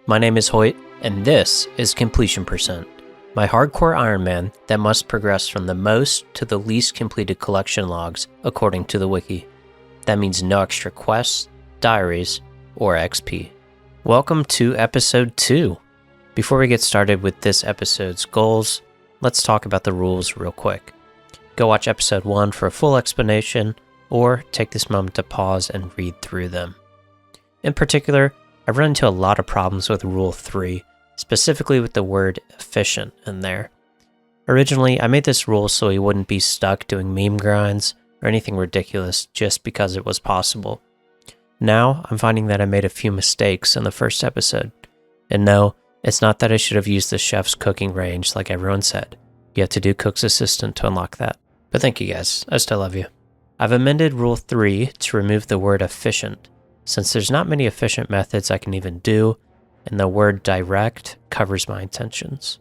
My name is HOYT, and this is Completion Percent, my hardcore Ironman that must progress from the most to the least completed collection logs according to the wiki. That means no extra quests, diaries, or XP. Welcome to episode 2. Before we get started with this episode's goals, let's talk about the rules real quick. Go watch episode 1 for a full explanation, or take this moment to pause and read through them. In particular, I've run into a lot of problems with Rule 3, specifically with the word efficient in there. Originally, I made this rule so we wouldn't be stuck doing meme grinds or anything ridiculous just because it was possible. Now, I'm finding that I made a few mistakes in the first episode. And no, it's not that I should have used the chef's cooking range like everyone said. You have to do Cook's Assistant to unlock that. But thank you guys, I still love you. I've amended Rule 3 to remove the word efficient, since there's not many efficient methods I can even do, and the word direct covers my intentions.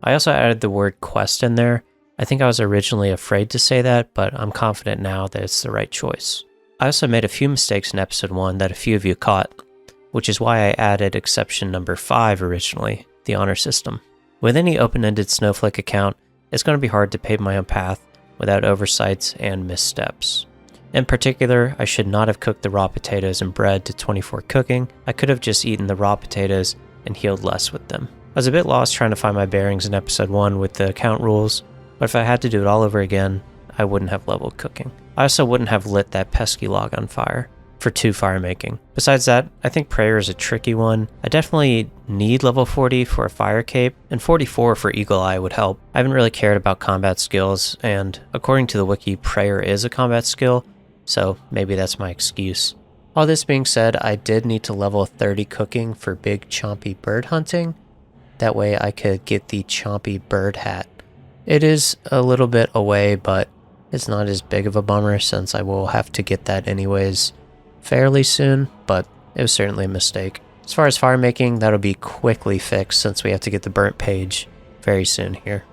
I also added the word quest in there. I think I was originally afraid to say that, but I'm confident now that it's the right choice. I also made a few mistakes in episode 1 that a few of you caught, which is why I added exception number 5 originally, the honor system. With any open-ended Snowflake account, it's going to be hard to pave my own path without oversights and missteps. In particular, I should not have cooked the raw potatoes and bread to 24 cooking. I could have just eaten the raw potatoes and healed less with them. I was a bit lost trying to find my bearings in episode 1 with the account rules, but if I had to do it all over again, I wouldn't have leveled cooking. I also wouldn't have lit that pesky log on fire for 2 firemaking. Besides that, I think prayer is a tricky one. I definitely need level 40 for a fire cape, and 44 for eagle eye would help. I haven't really cared about combat skills, and according to the wiki, prayer is a combat skill, so maybe that's my excuse. All this being said, I did need to level 30 cooking for big chompy bird hunting. That way I could get the chompy bird hat. It is a little bit away, but it's not as big of a bummer since I will have to get that anyways fairly soon, but it was certainly a mistake. As far as firemaking, that'll be quickly fixed since we have to get the burnt page very soon here.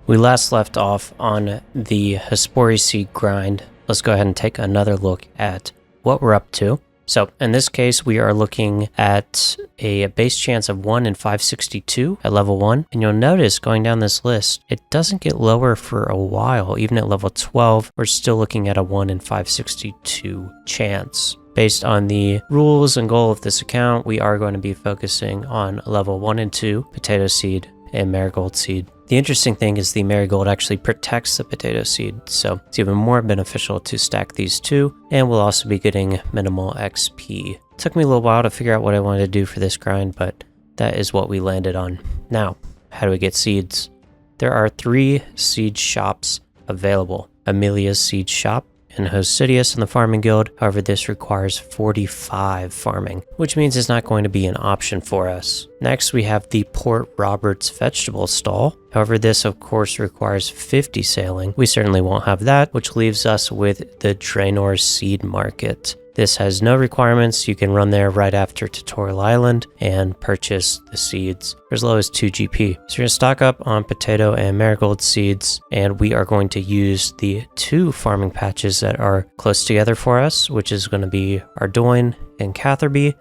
We last left off on the Hespori seed grind. Let's go ahead and take another look at what we're up to. So in this case, we are looking at a base chance of 1 in 562 at level 1. And you'll notice going down this list, it doesn't get lower for a while. Even at level 12, we're still looking at a 1 in 562 chance. Based on the rules and goal of this account, we are going to be focusing on level 1 and 2, potato seed and marigold seed. The interesting thing is the marigold actually protects the potato seed, so it's even more beneficial to stack these two, and we'll also be getting minimal XP. It took me a little while to figure out what I wanted to do for this grind, but that is what we landed on. Now, how do we get seeds? There are 3 seed shops available. Amelia's Seed Shop and Hosidius in the Farming Guild. However, this requires 45 farming, which means it's not going to be an option for us. Next, we have the Port Roberts Vegetable Stall. However, this of course requires 50 sailing. We certainly won't have that, which leaves us with the Draenor Seed Market. This has no requirements. You can run there right after Tutorial Island and purchase the seeds for as low as 2 GP. So we're going to stock up on potato and marigold seeds, and we are going to use the 2 farming patches that are close together for us, which is going to be Ardoyne and Catherby.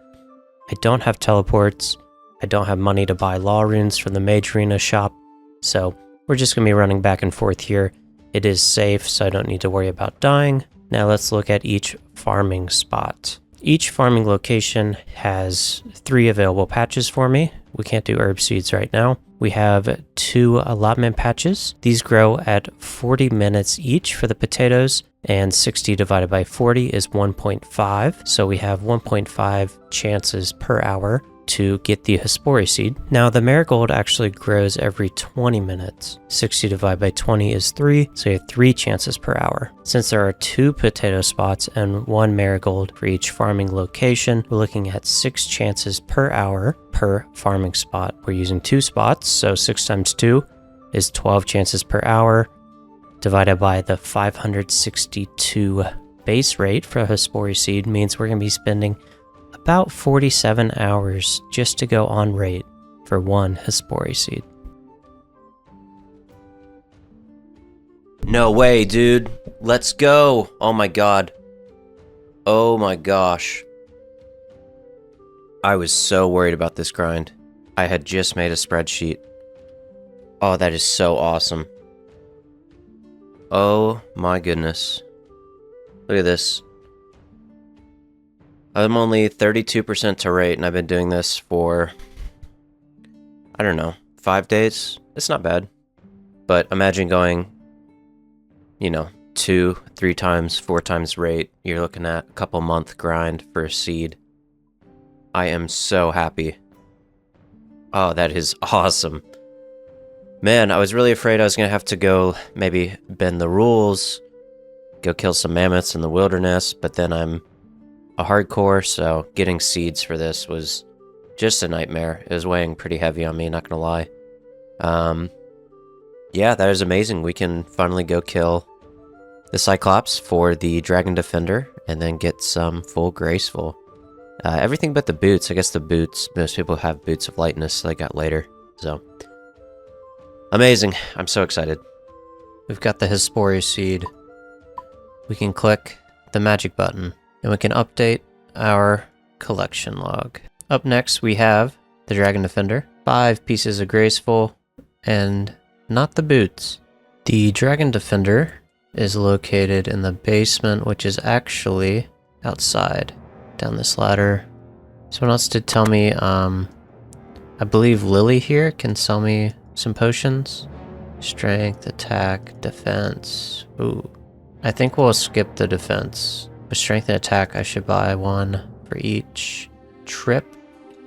I don't have teleports. I don't have money to buy law runes from the Mage Arena shop, so we're just going to be running back and forth here. It is safe, so I don't need to worry about dying. Now let's look at each farming spot. Each farming location has 3 available patches for me. We can't do herb seeds right now. We have 2 allotment patches. These grow at 40 minutes each for the potatoes, and 60 divided by 40 is 1.5. So we have 1.5 chances per hour to get the Hespori seed. Now the marigold actually grows every 20 minutes. 60 divided by 20 is 3, so you have 3 chances per hour. Since there are 2 potato spots and 1 marigold for each farming location, we're looking at 6 chances per hour per farming spot. We're using 2 spots, so 6 times 2 is 12 chances per hour, divided by the 562 base rate for Hespori seed means we're going to be spending about 47 hours just to go on rate for 1 Hespori seed. No way, dude. Let's go. Oh my god. Oh my gosh. I was so worried about this grind. I had just made a spreadsheet. Oh, that is so awesome. Oh my goodness. Look at this. I'm only 32% to rate, and I've been doing this for, I don't know, 5 days? It's not bad. But imagine going, you know, 2, 3 times, 4 times rate. You're looking at a couple month grind for a seed. I am so happy. Oh, that is awesome. Man, I was really afraid I was going to have to go maybe bend the rules, go kill some mammoths in the wilderness, but then I'm a hardcore, so getting seeds for this was just a nightmare. It was weighing pretty heavy on me, not gonna lie. Yeah, that is amazing. We can finally go kill the Cyclops for the Dragon Defender, and then get some full Graceful. Everything but the boots. I guess the boots, most people have boots of lightness, so they got later. So, amazing. I'm so excited. We've got the Hespori seed. We can click the magic button, and we can update our collection log. Up next, we have the Dragon Defender, 5 pieces of Graceful, and not the boots. The Dragon Defender is located in the basement, which is actually outside, down this ladder. Someone else did tell me, I believe Lily here can sell me some potions. Strength, attack, defense. Ooh. I think we'll skip the defense. With strength and attack, I should buy 1 for each trip.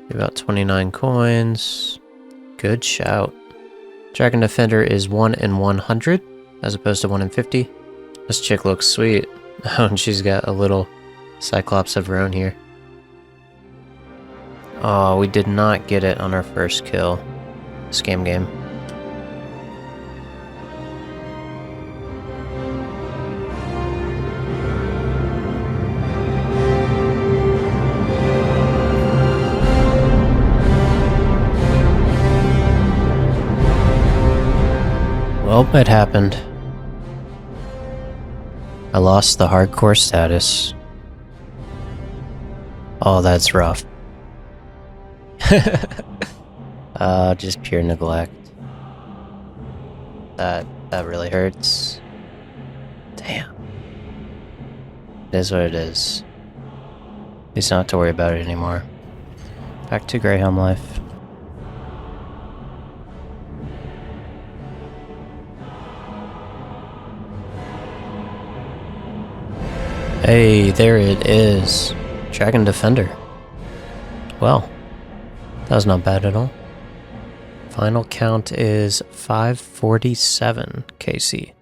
About 29 coins. Good shout. Dragon Defender is 1 in 100, as opposed to 1 in 50. This chick looks sweet. Oh, and she's got a little Cyclops of her own here. Oh, we did not get it on our first kill. Scam game. Well, it happened. I lost the hardcore status. Oh, that's rough. Just pure neglect. That really hurts. Damn. It is what it is. At least not to worry about it anymore. Back to Greyhound life. Hey, there it is. Dragon Defender. Well, that was not bad at all. Final count is 547 KC.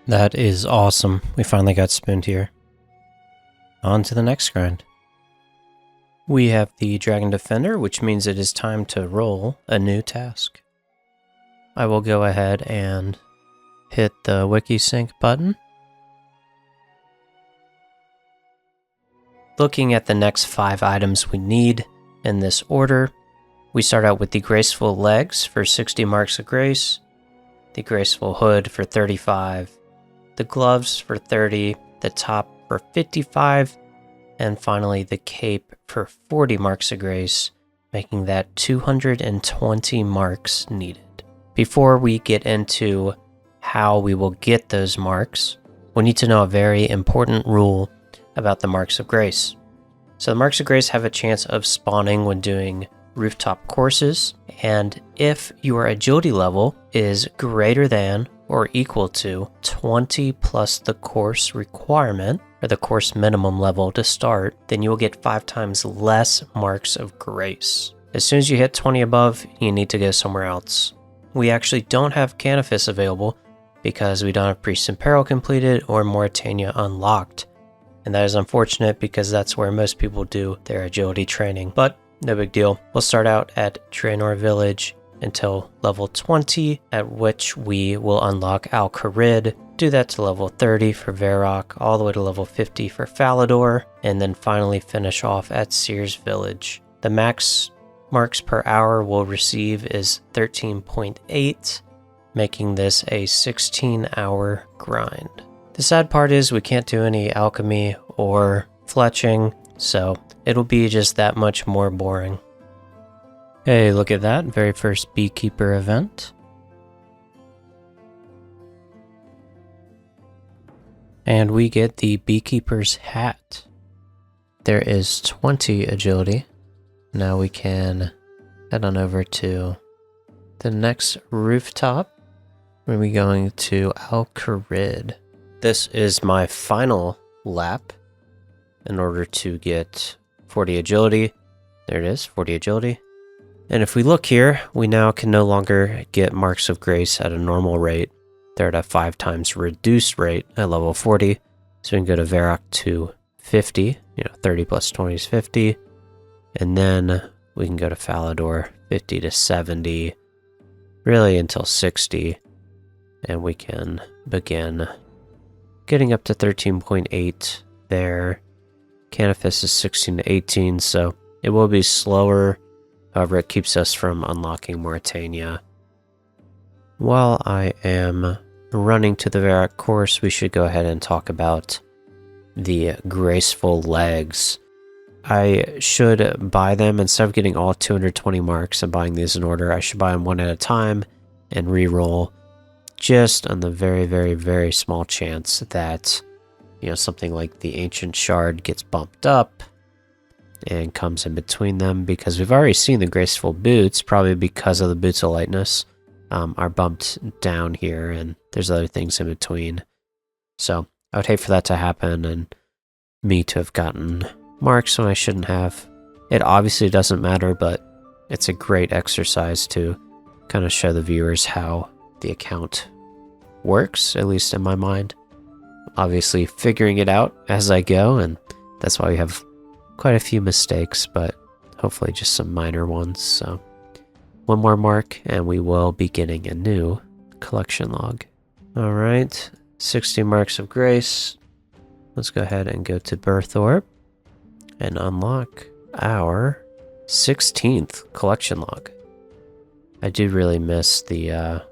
That is awesome. We finally got spooned here. On to the next grind. We have the Dragon Defender, which means it is time to roll a new task. I will go ahead and hit the wiki sync button. Looking at the next 5 items we need in this order, we start out with the Graceful Legs for 60 marks of grace, the Graceful Hood for 35, the Gloves for 30, the top for 55, and finally the Cape for 40 marks of grace, making that 220 marks needed. Before we get into how we will get those marks, we need to know a very important rule about the Marks of Grace. So the Marks of Grace have a chance of spawning when doing rooftop courses, and if your agility level is greater than or equal to 20 plus the course requirement, or the course minimum level to start, then you will get 5 times less Marks of Grace. As soon as you hit 20 above, you need to go somewhere else. We actually don't have Canifis available because we don't have Priest in Peril completed or Mauritania unlocked. And that is unfortunate because that's where most people do their agility training. But no big deal. We'll start out at Draenor Village until level 20, at which we will unlock Al Kharid. Do that to level 30 for Varrock, all the way to level 50 for Falador, and then finally finish off at Sears Village. The max marks per hour we'll receive is 13.8, making this a 16-hour grind. The sad part is we can't do any alchemy or fletching, so it'll be just that much more boring. Hey, look at that. Very first beekeeper event. And we get the beekeeper's hat. There is 20 agility. Now we can head on over to the next rooftop. We're going to be going to Al-Kharid. This is my final lap in order to get 40 agility. There it is, 40 agility. And if we look here, we now can no longer get Marks of Grace at a normal rate. They're at a 5 times reduced rate at level 40. So we can go to Varrock to 50, 30 plus 20 is 50. And then we can go to Falador 50 to 70, really until 60. And we can begin getting up to 13.8 there. Canifis is 16 to 18, so it will be slower. However, it keeps us from unlocking Mauritania. While I am running to the Varrock course, we should go ahead and talk about the graceful legs. I should buy them instead of getting all 220 marks and buying these in order. I should buy them one at a time and re-roll, just on the very, very, very small chance that something like the Ancient Shard gets bumped up and comes in between them, because we've already seen the graceful boots, probably because of the boots of lightness, are bumped down here, and there's other things in between. So I would hate for that to happen and me to have gotten marks when I shouldn't have. It obviously doesn't matter, but it's a great exercise to kind of show the viewers how the account works, at least in my mind. Obviously figuring it out as I go, and that's why we have quite a few mistakes, but hopefully just some minor ones. So one more mark and we will be getting a new collection log. All right, 60 marks of grace. Let's go ahead and go to Birth Orb and unlock our 16th collection log. I do really miss the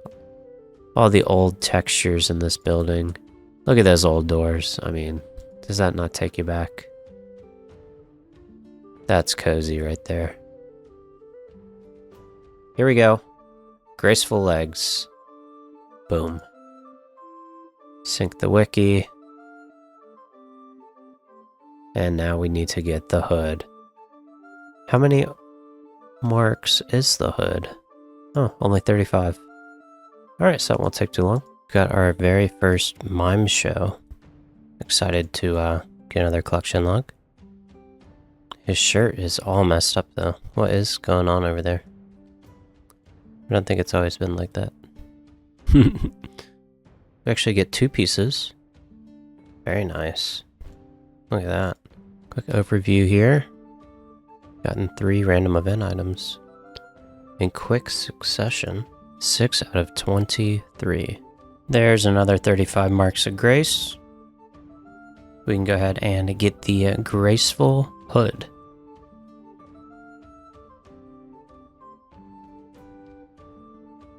all the old textures in this building. Look at those old doors. I mean, does that not take you back? That's cozy right there. Here we go. Graceful legs. Boom. Sync the wiki. And now we need to get the hood. How many marks is the hood? Oh, only 35. Alright, so it won't take too long. Got our very first mime show. Excited to get another collection log. His shirt is all messed up though. What is going on over there? I don't think it's always been like that. We actually get 2 pieces. Very nice. Look at that. Quick overview here. Gotten 3 random event items. In quick succession. 6 out of 23. There's another 35 marks of grace. We can go ahead and get the graceful hood.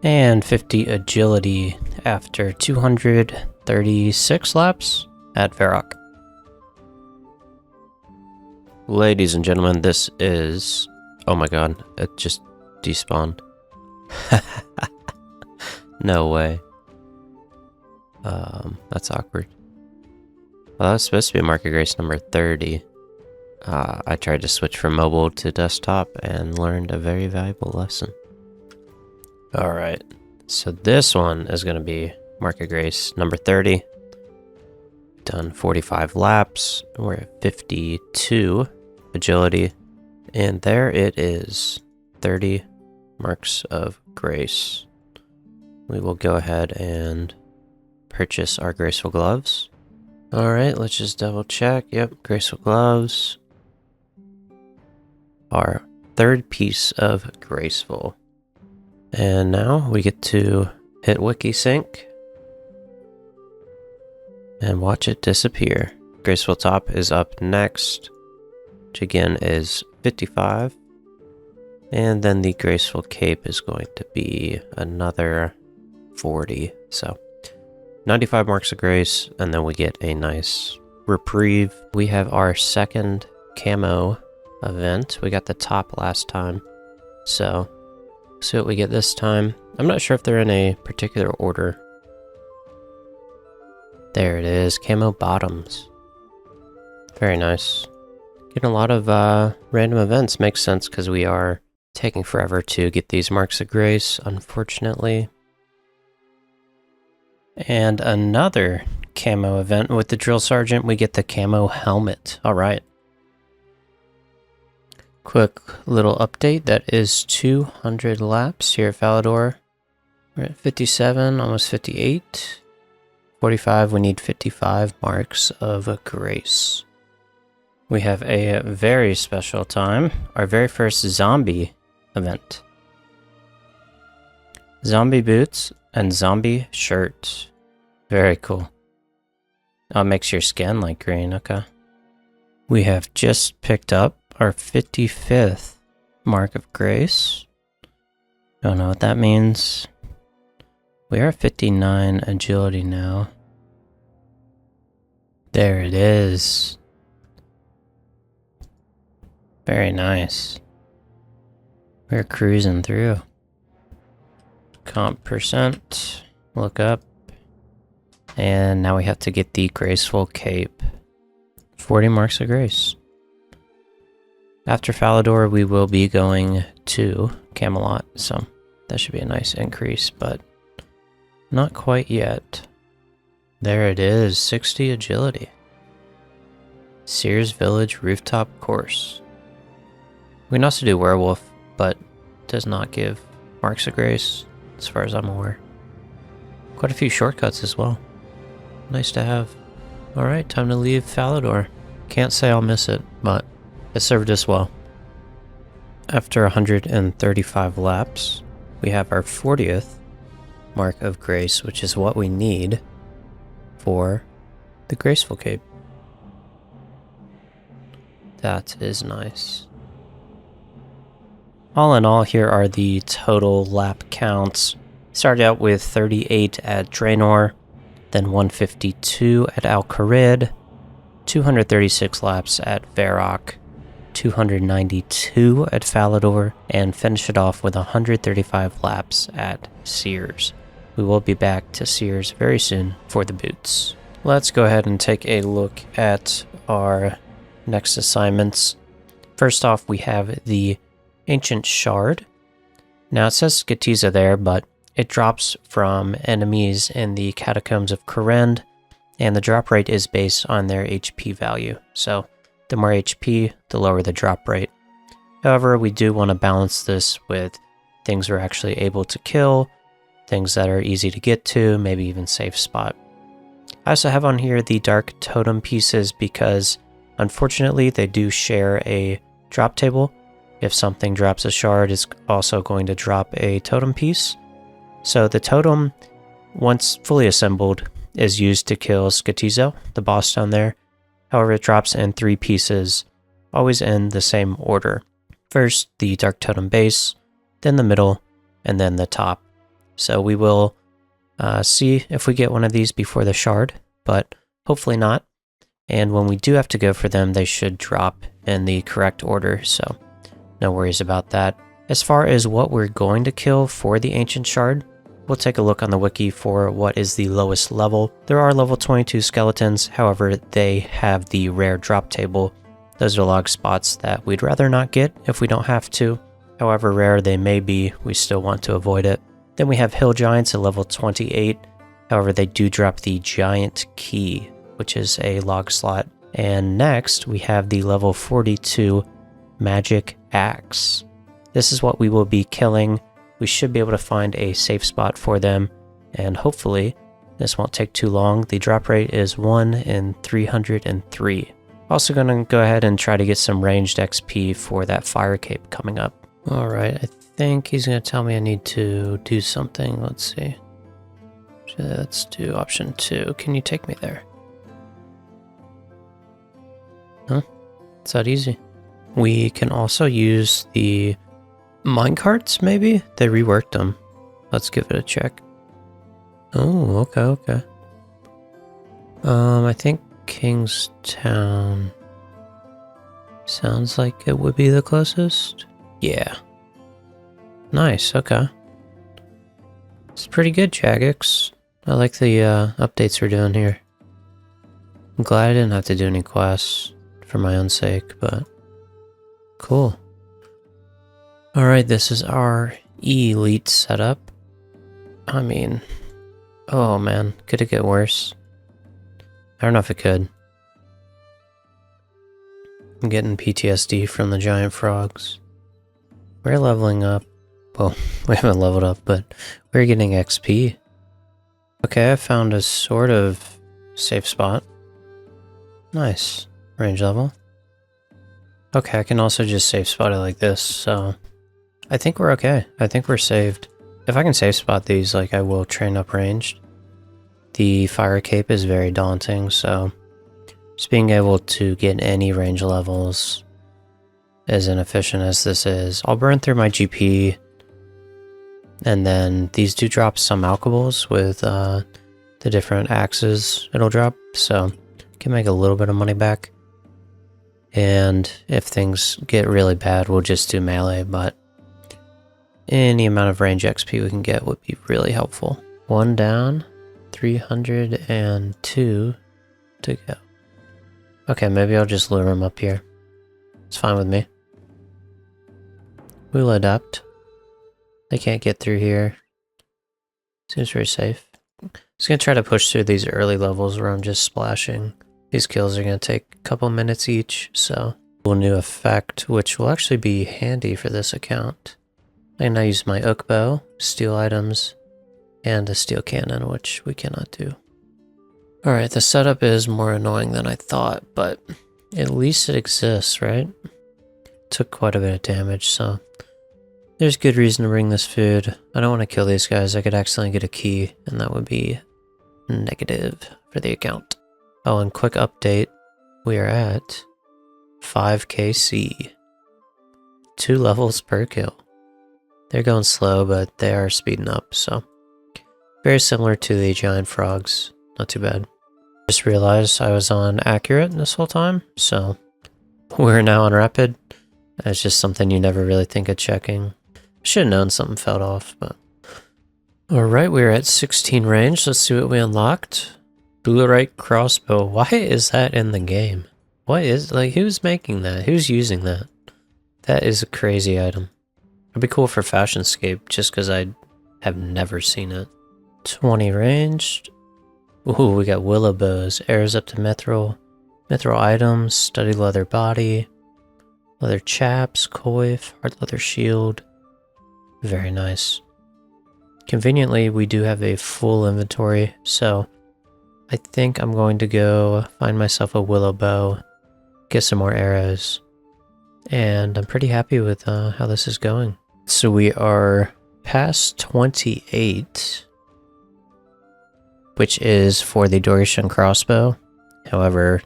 And 50 agility after 236 laps at Varrock. Ladies and gentlemen, this is... Oh my god, it just despawned. No way. That's awkward. Well, that was supposed to be mark of grace number 30. I tried to switch from mobile to desktop and learned a very valuable lesson. Alright, so this one is going to be mark of grace number 30. Done 45 laps. We're at 52 agility. And there it is. 30 marks of grace. We will go ahead and purchase our graceful gloves. Alright, let's just double check. Yep, graceful gloves. Our 3rd piece of graceful. And now we get to hit wiki sync and watch it disappear. Graceful top is up next, which again is 55. And then the graceful cape is going to be another 40. So 95 marks of grace, and then we get a nice reprieve. We have our 2nd camo event. We got the top last time, so see what we get this time. I'm not sure if they're in a particular order. There it is, camo bottoms. Very nice. Getting a lot of random events. Makes sense because we are taking forever to get these marks of grace, unfortunately. And another camo event with the drill sergeant, we get the camo helmet. All right. Quick little update, that is 200 laps here at Falador. We're at 57, almost 58. 45, we need 55 marks of grace. We have a very special time, our very first zombie event. Zombie boots and zombie shirt. Very cool. Oh, it makes your skin like green, okay. We have just picked up our 55th mark of grace. Don't know what that means. We are 59 agility now. There it is. Very nice. We're cruising through. Comp percent. Look up. And now we have to get the graceful cape. 40 marks of grace. After Falador, we will be going to Camelot, so that should be a nice increase, but not quite yet. There it is, 60 agility. Sears Village Rooftop Course. We can also do Werewolf, but does not give marks of grace, as far as I'm aware. Quite a few shortcuts as well. Nice to have. Alright, time to leave Falador. Can't say I'll miss it, but it served us well. After 135 laps, we have our 40th mark of grace, which is what we need for the graceful cape. That is nice. All in all, here are the total lap counts. Started out with 38 at Draenor, then 152 at Al-Kharid, 236 laps at Varrock, 292 at Falador, and finish it off with 135 laps at Sears. We will be back to Sears very soon for the boots. Let's go ahead and take a look at our next assignments. First off, we have the Ancient Shard. Now it says Skatiza there, but it drops from enemies in the Catacombs of Kourend, and the drop rate is based on their HP value. So the more HP, the lower the drop rate. However, we do want to balance this with things we're actually able to kill, things that are easy to get to, maybe even safe spot. I also have on here the Dark Totem pieces because unfortunately they do share a drop table. If something drops a shard, it's also going to drop a totem piece. So the totem, once fully assembled, is used to kill Skatizo, the boss down there. However, it drops in 3 pieces, always in the same order. First, the Dark Totem base, then the middle, and then the top. So we will see if we get one of these before the shard, but hopefully not. And when we do have to go for them, they should drop in the correct order, so no worries about that. As far as what we're going to kill for the Ancient Shard, we'll take a look on the wiki for what is the lowest level. There are level 22 skeletons, however, they have the rare drop table. Those are log spots that we'd rather not get if we don't have to. However rare they may be, we still want to avoid it. Then we have Hill Giants at level 28. However, they do drop the Giant Key, which is a log slot. And next, we have the level 42 Magic Axe. This is what we will be killing. We should be able to find a safe spot for them, and hopefully this won't take too long. The drop rate is 1 in 303. Also going to go ahead and try to get some ranged XP for that fire cape coming up. Alright, I think he's going to tell me I need to do something. Let's see. Let's do option 2. Can you take me there? Huh? It's that easy. We can also use the minecarts, maybe? They reworked them. Let's give it a check. Oh, okay. I think Kingstown Sounds like it would be the closest. Yeah. Nice, okay. It's pretty good, Jagex. I like the updates we're doing here. I'm glad I didn't have to do any quests for my own sake, but cool. Alright, this is our elite setup. I mean, oh man, could it get worse? I don't know if it could. I'm getting PTSD from the giant frogs. We're leveling up. Well, we haven't leveled up, but we're getting XP. Okay, I found a sort of safe spot. Nice. Range level. Okay, I can also just safe spot it like this, so I think we're okay. I think we're saved. If I can safe spot these, like, I will train up ranged. The fire cape is very daunting, so just being able to get any range levels as inefficient as this is. I'll burn through my GP, and then these do drop some alchables with the different axes it'll drop, so can make a little bit of money back. And if things get really bad, we'll just do melee, but any amount of range XP we can get would be really helpful. One down, 302 to go. Okay, maybe I'll just lure him up here. It's fine with me. We'll adapt. They can't get through here. Seems very safe. Just gonna try to push through these early levels where I'm just splashing. These kills are gonna take a couple minutes each, so cool new effect, which will actually be handy for this account. I can now use my oak bow, steel items, and a steel cannon, which we cannot do. Alright, the setup is more annoying than I thought, but at least it exists, right? Took quite a bit of damage, so there's good reason to bring this food. I don't want to kill these guys. I could accidentally get a key, and that would be negative for the account. Oh, and quick update. We are at 5kc. 2 levels per kill. They're going slow, but they are speeding up, so very similar to the giant frogs. Not too bad. Just realized I was on accurate this whole time, so we're now on rapid. That's just something you never really think of checking. Should have known something fell off, but... Alright, we're at 16 range. Let's see what we unlocked. Bullerite crossbow. Why is that in the game? What is... like, who's making that? Who's using that? That is a crazy item. It'd be cool for Fashionscape, just because I have never seen it. 20 ranged. Ooh, we got willow bows. Arrows up to mithril. Mithril items. Studded leather body. Leather chaps. Coif. Hard leather shield. Very nice. Conveniently, we do have a full inventory, so I think I'm going to go find myself a willow bow, get some more arrows, and I'm pretty happy with how this is going. So we are past 28, which is for the Dorgeshan crossbow. However,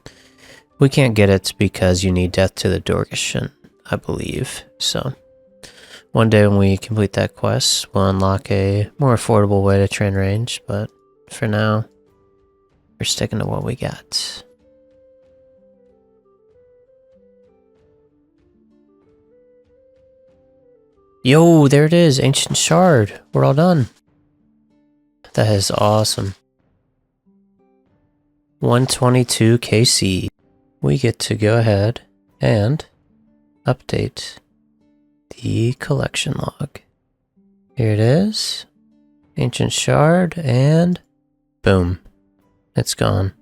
we can't get it because you need death to the Dorgeshan, I believe. So one day when we complete that quest, we'll unlock a more affordable way to train range, but for now, we're sticking to what we got. Yo, there it is, Ancient Shard. We're all done. That is awesome. 122 KC. We get to go ahead and update the collection log. Here it is. Ancient Shard, and boom. It's gone.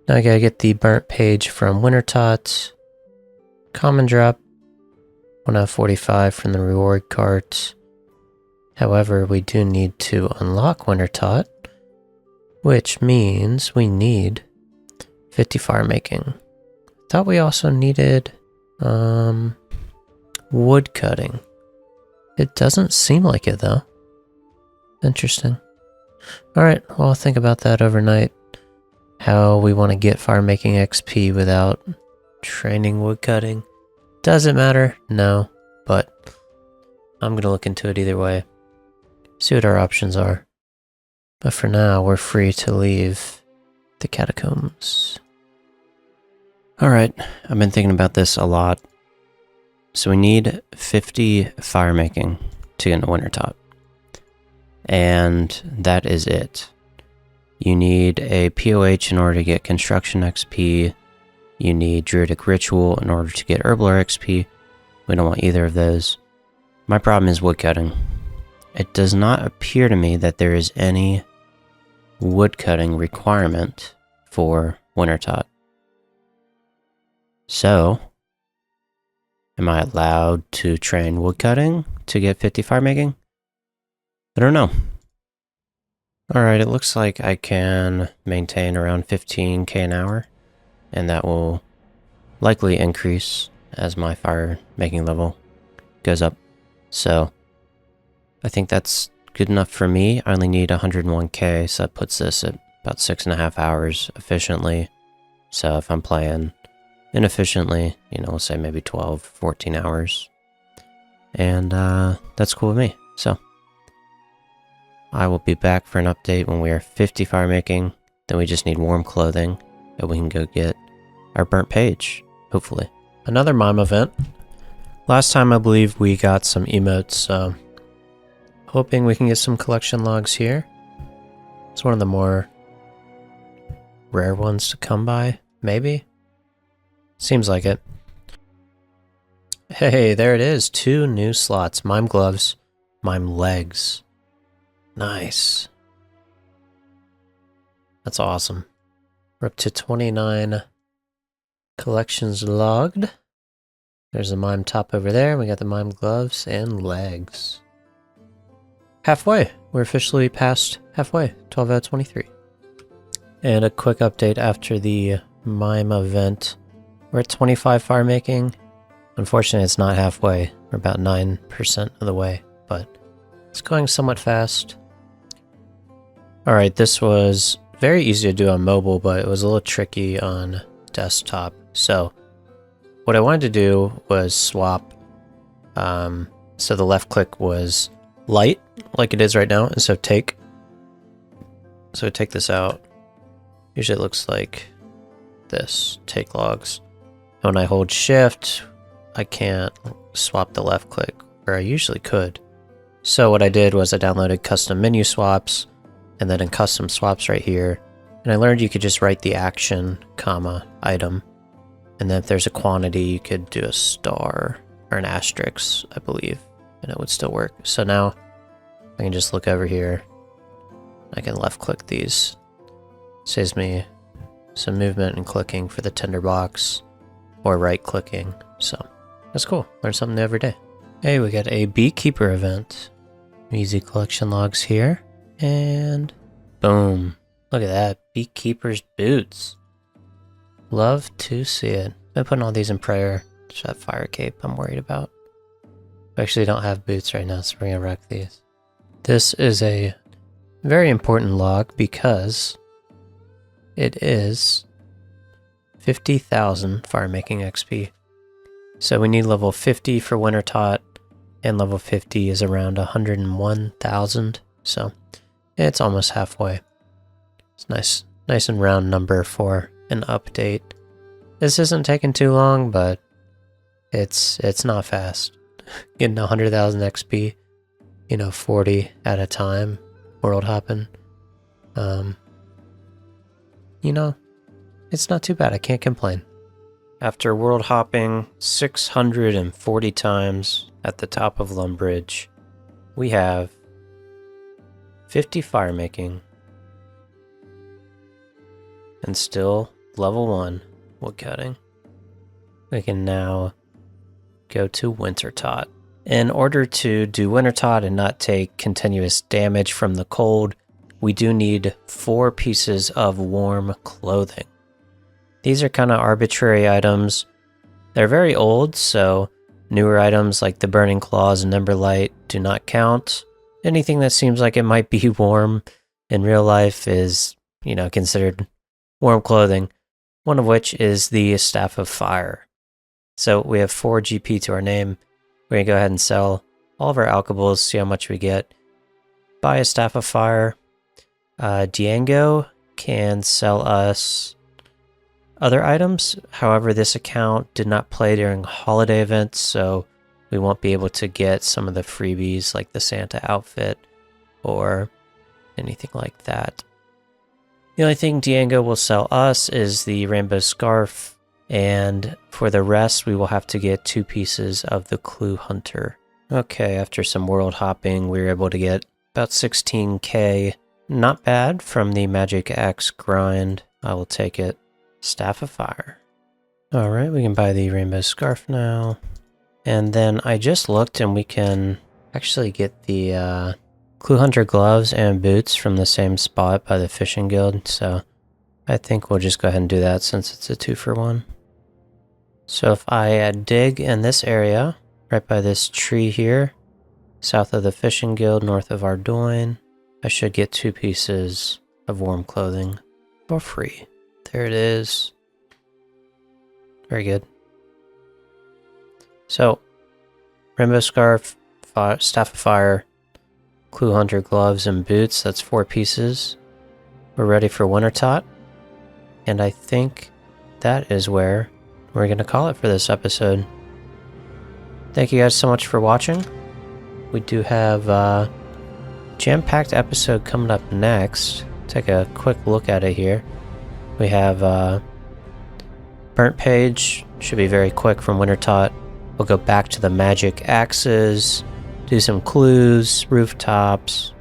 Now I gotta get the burnt page from Wintertodt. Common drop. 1 out of 45 from the reward cart. However, we do need to unlock Wintertodt, which means we need 50 firemaking. Thought we also needed wood cutting. It doesn't seem like it though. Interesting. Alright, well, I'll think about that overnight. How we want to get firemaking XP without training wood cutting. Does it matter? No, but I'm going to look into it either way. See what our options are. But for now, we're free to leave the catacombs. Alright, I've been thinking about this a lot. So we need 50 firemaking to get into Wintertodt. And that is it. You need a POH in order to get Construction XP. You need Druidic Ritual in order to get Herblore XP. We don't want either of those. My problem is woodcutting. It does not appear to me that there is any woodcutting requirement for Wintertodt. So, am I allowed to train woodcutting to get 50 firemaking? I don't know. Alright, it looks like I can maintain around 15k an hour, and that will likely increase as my fire making level goes up. So, I think that's good enough for me. I only need 101k, so that puts this at about 6.5 hours efficiently. So if I'm playing inefficiently, you know, we'll say maybe 12, 14 hours. And that's cool with me. So I will be back for an update when we are 50 firemaking. Then we just need warm clothing, and we can go get our burnt page, hopefully. Another MIME event. Last time I believe we got some emotes, so hoping we can get some collection logs here. It's one of the more rare ones to come by, maybe? Seems like it. Hey, there it is. 2 new slots. Mime gloves, mime legs. Nice. That's awesome. We're up to 29 collections logged. There's a mime top over there. We got the mime gloves and legs. Halfway. We're officially past halfway. 12 out of 23. And a quick update after the mime event. We're at 25 firemaking. Unfortunately, it's not halfway. We're about 9% of the way, but it's going somewhat fast. Alright, this was very easy to do on mobile, but it was a little tricky on desktop. So what I wanted to do was swap, so the left click was light, like it is right now, and so take. So take this out. Usually it looks like this, take logs. And when I hold shift, I can't swap the left click, where I usually could. So what I did was I downloaded custom menu swaps, and then in custom swaps right here, and I learned you could just write the action, comma, item. And then if there's a quantity, you could do a star or an asterisk, I believe, and it would still work. So now I can just look over here. I can left click these. Saves me some movement and clicking for the tinderbox, or right clicking. So that's cool. Learn something new every day. Hey, we got a beekeeper event. Easy collection logs here. And boom. Look at that. Beekeeper's boots. Love to see it. Been putting all these in prayer. Just that fire cape I'm worried about. We actually don't have boots right now, so we're gonna wreck these. This is a very important log because it is 50,000 firemaking XP. So we need level 50 for Wintertodt, and level 50 is around 101,000. So it's almost halfway. It's nice and round number for an update. This isn't taking too long, but it's not fast. Getting 100,000 XP, you know, 40 at a time, world hopping. You know, it's not too bad. I can't complain. After world hopping 640 times at the top of Lumbridge, we have 50 firemaking and still level 1 woodcutting. We can now go to Wintertodt. In order to do Wintertodt and not take continuous damage from the cold, we do need 4 pieces of warm clothing. These are kind of arbitrary items. They're very old, so newer items like the Burning Claws and Emberlight do not count. Anything that seems like it might be warm in real life is, you know, considered warm clothing, one of which is the Staff of Fire. So we have 4 GP to our name. We're going to go ahead and sell all of our alkables, see how much we get. Buy a Staff of Fire. Diango can sell us other items. However, this account did not play during holiday events, so we won't be able to get some of the freebies like the Santa outfit or anything like that. The only thing Diego will sell us is the rainbow scarf, and for the rest we will have to get 2 pieces of the Clue Hunter. Okay, after some world hopping, we were able to get about 16k. Not bad from the Magic Axe grind. I will take it. Staff of Fire. Alright, we can buy the rainbow scarf now. And then I just looked and we can actually get the Clue Hunter gloves and boots from the same spot by the fishing guild. So I think we'll just go ahead and do that since it's a 2-for-1. So if I dig in this area, right by this tree here, south of the fishing guild, north of Ardoin, I should get 2 pieces of warm clothing for free. There it is. Very good. So, rainbow scarf, staff of fire, Clue Hunter gloves and boots, that's 4 pieces. We're ready for Wintertodt. And I think that is where we're going to call it for this episode. Thank you guys so much for watching. We do have a jam-packed episode coming up next. Take a quick look at it here. We have Burnt Page, should be very quick from Wintertodt. We'll go back to the Magic Axes, do some clues, Rooftops,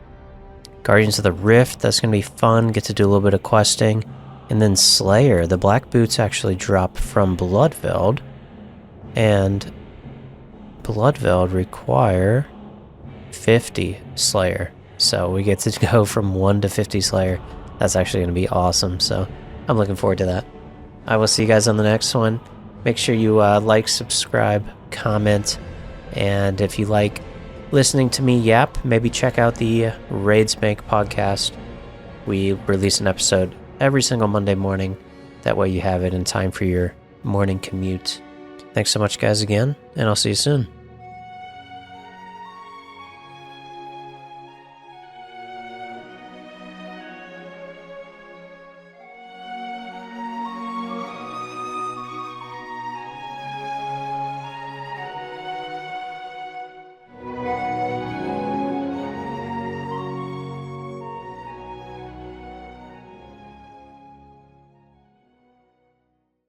Guardians of the Rift, that's going to be fun, get to do a little bit of questing. And then Slayer, the black boots actually drop from Bloodveld, and Bloodveld require 50 Slayer. So we get to go from 1 to 50 Slayer. That's actually going to be awesome, so I'm looking forward to that. I will see you guys on the next one. Make sure you like, subscribe, comment, and if you like listening to me yap, maybe check out the Raids Make podcast. We release an episode every single Monday morning. That way you have it in time for your morning commute. Thanks so much, guys, again, and I'll see you soon.